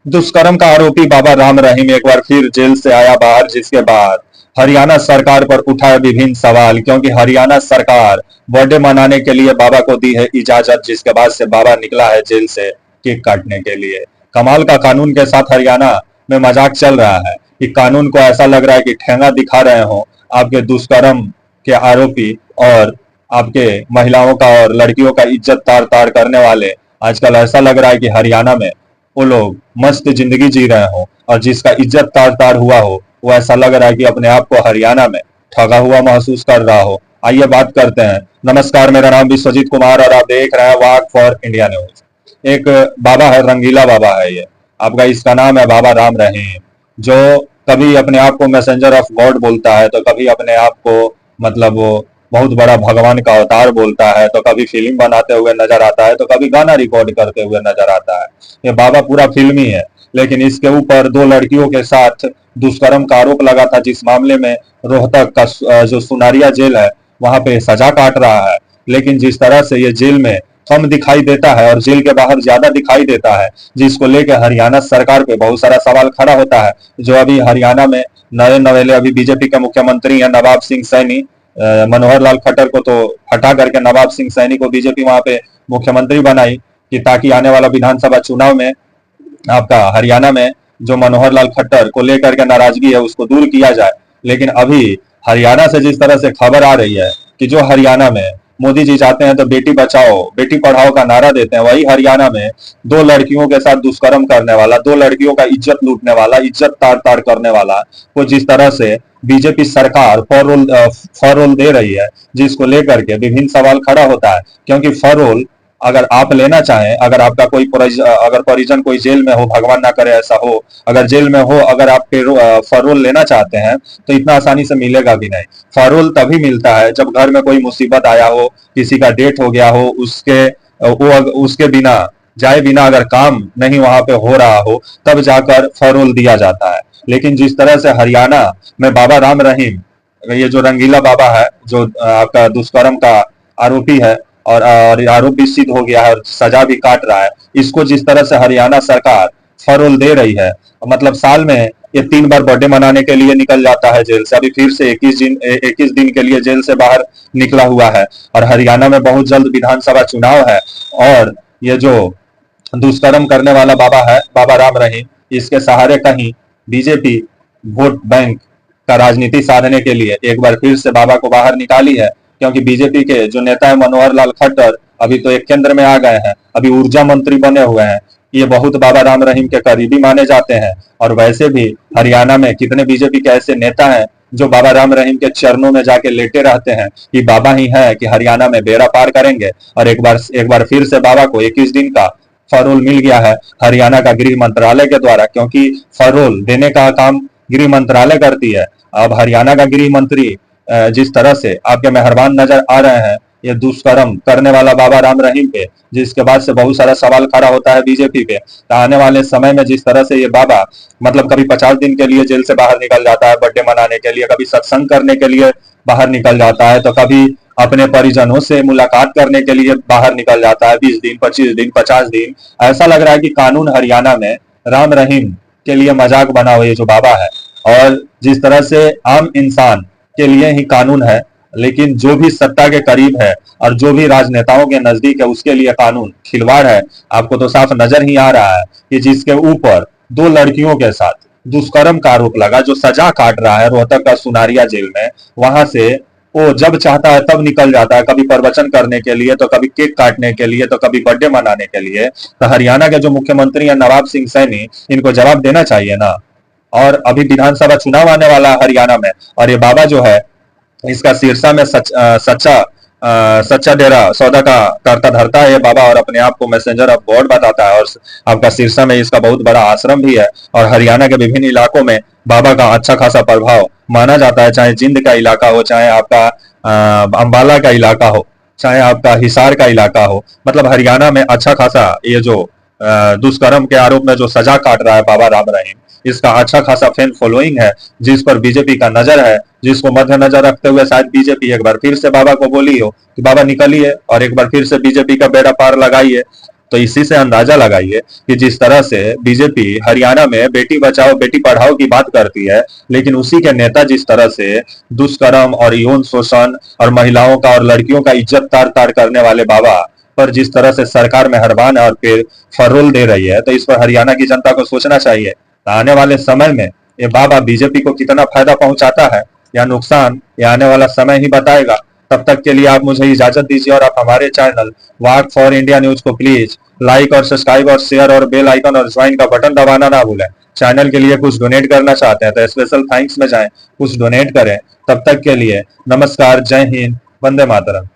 दुष्कर्म का आरोपी बाबा राम रहीम एक बार फिर जेल से आया बाहर, जिसके बाद हरियाणा सरकार पर उठाए विभिन्न सवाल, क्योंकि हरियाणा सरकार बर्थडे मनाने के लिए बाबा को दी है इजाजत, जिसके बाद से बाबा निकला है जेल से केक काटने के लिए। कमाल का कानून के साथ हरियाणा में मजाक चल रहा है कि कानून को ऐसा लग रहा है कि ठेंगा दिखा रहे हो आपके दुष्कर्म के आरोपी और आपके महिलाओं का और लड़कियों का इज्जत तार तार करने वाले। आजकल ऐसा लग रहा है कि हरियाणा में वो लोग मस्त जिंदगी जी रहे हो, और जिसका इज्जत तार तार हुआ हो वो ऐसा लग रहा है कि अपने आप को हरियाणा में ठगा हुआ महसूस कर रहा हो। आइए बात करते हैं। नमस्कार, मेरा नाम विश्वजीत कुमार और आप देख रहे हैं वाक फॉर इंडिया न्यूज। एक बाबा है, रंगीला बाबा है ये आपका, इसका नाम है बाबा राम रहीम, जो कभी अपने आप को मैसेंजर ऑफ गॉड बोलता है, तो कभी अपने आप को मतलब वो बहुत बड़ा भगवान का अवतार बोलता है, तो कभी फिल्म बनाते हुए नजर आता है, तो कभी गाना रिकॉर्ड करते हुए नजर आता है। ये बाबा पूरा फिल्मी है। लेकिन इसके ऊपर दो लड़कियों के साथ दुष्कर्म का आरोप लगा था, जिस मामले में रोहतक का जो सुनारिया जेल है वहां पे सजा काट रहा है। लेकिन जिस तरह से ये जेल में कम दिखाई देता है और जेल के बाहर ज्यादा दिखाई देता है, जिसको लेकर हरियाणा सरकार पे बहुत सारा सवाल खड़ा होता है। जो अभी हरियाणा में नए नवेले अभी बीजेपी के मुख्यमंत्री हैं नवाब सिंह सैनी, मनोहर लाल खट्टर को तो हटा करके नवाब सिंह सैनी को बीजेपी वहां पे मुख्यमंत्री बनाई, कि ताकि आने वाला विधानसभा चुनाव में आपका हरियाणा में जो मनोहर लाल खट्टर को लेकर के नाराजगी है उसको दूर किया जाए। लेकिन अभी हरियाणा से जिस तरह से खबर आ रही है कि जो हरियाणा में मोदी जी चाहते हैं तो बेटी बचाओ बेटी पढ़ाओ का नारा देते हैं, वही हरियाणा में दो लड़कियों के साथ दुष्कर्म करने वाला, दो लड़कियों का इज्जत लूटने वाला, इज्जत तार तार करने वाला को जिस तरह से बीजेपी सरकार फॉर रोल दे रही है, जिसको लेकर के विभिन्न सवाल खड़ा होता है। क्योंकि फॉर अगर आप लेना चाहें, अगर आपका कोई अगर परिजन कोई जेल में हो, भगवान ना करे ऐसा हो, अगर जेल में हो, अगर आप फरोल लेना चाहते हैं तो इतना आसानी से मिलेगा भी नहीं। फरोल तभी मिलता है जब घर में कोई मुसीबत आया हो, किसी का डेथ हो गया हो, उसके बिना जाए बिना अगर काम नहीं वहां पे हो रहा हो, तब जाकर फरोल दिया जाता है। लेकिन जिस तरह से हरियाणा में बाबा राम रहीम, ये जो रंगीला बाबा है, जो आपका दुष्कर्म का आरोपी है और आरोप भी सिद्ध हो गया है और सजा भी काट रहा है, इसको जिस तरह से हरियाणा सरकार फरोल दे रही है, मतलब साल में ये 3 बार बर्थडे मनाने के लिए निकल जाता है जेल से, अभी फिर से 21 दिन के लिए जेल से बाहर निकला हुआ है। और हरियाणा में बहुत जल्द विधानसभा चुनाव है, और ये जो दुष्कर्म करने वाला बाबा है बाबा राम रहीम, इसके सहारे कहीं बीजेपी वोट बैंक का राजनीति साधने के लिए एक बार फिर से बाबा को बाहर निकाली है। क्योंकि बीजेपी के जो नेता है मनोहर लाल खट्टर, अभी तो एक केंद्र में आ गए हैं, अभी ऊर्जा मंत्री बने हुए हैं। ये बहुत बाबा राम रहीम के करीबी माने जाते हैं। और वैसे भी हरियाणा में कितने बीजेपी के ऐसे नेता हैं जो बाबा राम रहीम के चरणों में जाके लेटे रहते हैं कि बाबा ही है कि हरियाणा में बेड़ा पार करेंगे। और एक बार फिर से बाबा को 21 दिन का फरोल मिल गया है हरियाणा का गृह मंत्रालय के द्वारा, क्योंकि फरोल देने का काम गृह मंत्रालय करती है। अब हरियाणा का गृह मंत्री जिस तरह से आपके मेहरबान नजर आ रहे हैं ये दुष्कर्म करने वाला बाबा राम रहीम पे, जिसके बाद से बहुत सारा सवाल खड़ा होता है बीजेपी पे। तो आने वाले समय में जिस तरह से ये बाबा मतलब कभी 50 दिन के लिए जेल से बाहर निकल जाता है बर्थडे मनाने के लिए, कभी सत्संग करने के लिए बाहर निकल जाता है, तो कभी अपने परिजनों से मुलाकात करने के लिए बाहर निकल जाता है 20 दिन 25 दिन 50 दिन। ऐसा लग रहा है कि कानून हरियाणा में राम रहीम के लिए मजाक बना हुआ ये जो बाबा है। और जिस तरह से आम इंसान के लिए ही कानून है, लेकिन जो भी सत्ता के करीब है और जो भी राजनेताओं के नजदीक है उसके लिए कानून खिलवाड़ है। आपको तो साफ नजर ही आ रहा है कि जिसके ऊपर दो लड़कियों के साथ दुष्कर्म का आरोप लगा, जो सजा काट रहा है रोहतक का सुनारिया जेल में, वहां से वो जब चाहता है तब निकल जाता है, कभी प्रवचन करने के लिए, तो कभी केक काटने के लिए, तो कभी बर्थडे मनाने के लिए। तो हरियाणा के जो मुख्यमंत्री है नवाब सिंह सैनी, इनको जवाब देना चाहिए ना। और अभी विधानसभा चुनाव आने वाला है हरियाणा में, और ये बाबा जो है इसका सिरसा में सच्चा डेरा सौदा का करता धरता है ये बाबा, और अपने आप को मैसेंजर ऑफ गॉड बताता है। और आपका सिरसा में इसका बहुत बड़ा आश्रम भी है, और हरियाणा के विभिन्न इलाकों में बाबा का अच्छा खासा प्रभाव माना जाता है, चाहे जिंद का इलाका हो, चाहे आपका अंबाला का इलाका हो, चाहे आपका हिसार का इलाका हो। मतलब हरियाणा में अच्छा खासा ये जो दुष्कर्म के आरोप में जो सजा काट रहा है बाबा राम रहीम, इसका अच्छा खासा फैन फॉलोइंग है, जिस पर बीजेपी का नजर है, जिसको मद्देनजर रखते हुए शायद बीजेपी एक बार फिर से बाबा को बोली हो कि बाबा निकलिए और एक बार फिर से बीजेपी का बेड़ा पार लगाइए। तो इसी से अंदाजा लगाइए कि जिस तरह से बीजेपी हरियाणा में बेटी बचाओ बेटी पढ़ाओ की बात करती है, लेकिन उसी के नेता जिस तरह से दुष्कर्म और यौन शोषण और महिलाओं का और लड़कियों का इज्जत तार तार करने वाले बाबा पर जिस तरह से सरकार मेहरबान है और फिर फरोल दे रही है, तो इस पर हरियाणा की जनता को सोचना चाहिए। आने वाले समय में ये बाबा बीजेपी को कितना फायदा पहुंचाता है या नुकसान, ये आने वाला समय ही बताएगा। तब तक के लिए आप मुझे इजाजत दीजिए और आप हमारे channel walk for India news को प्लीज लाइक और सब्सक्राइब और शेयर और बेल आइकन और ज्वाइन का बटन दबाना ना भूलें। चैनल के लिए कुछ डोनेट करना चाहते हैं तो स्पेशल थैंक्स में जाएं, कुछ डोनेट करें। तब तक के लिए नमस्कार, जय हिंद, वंदे मातरम।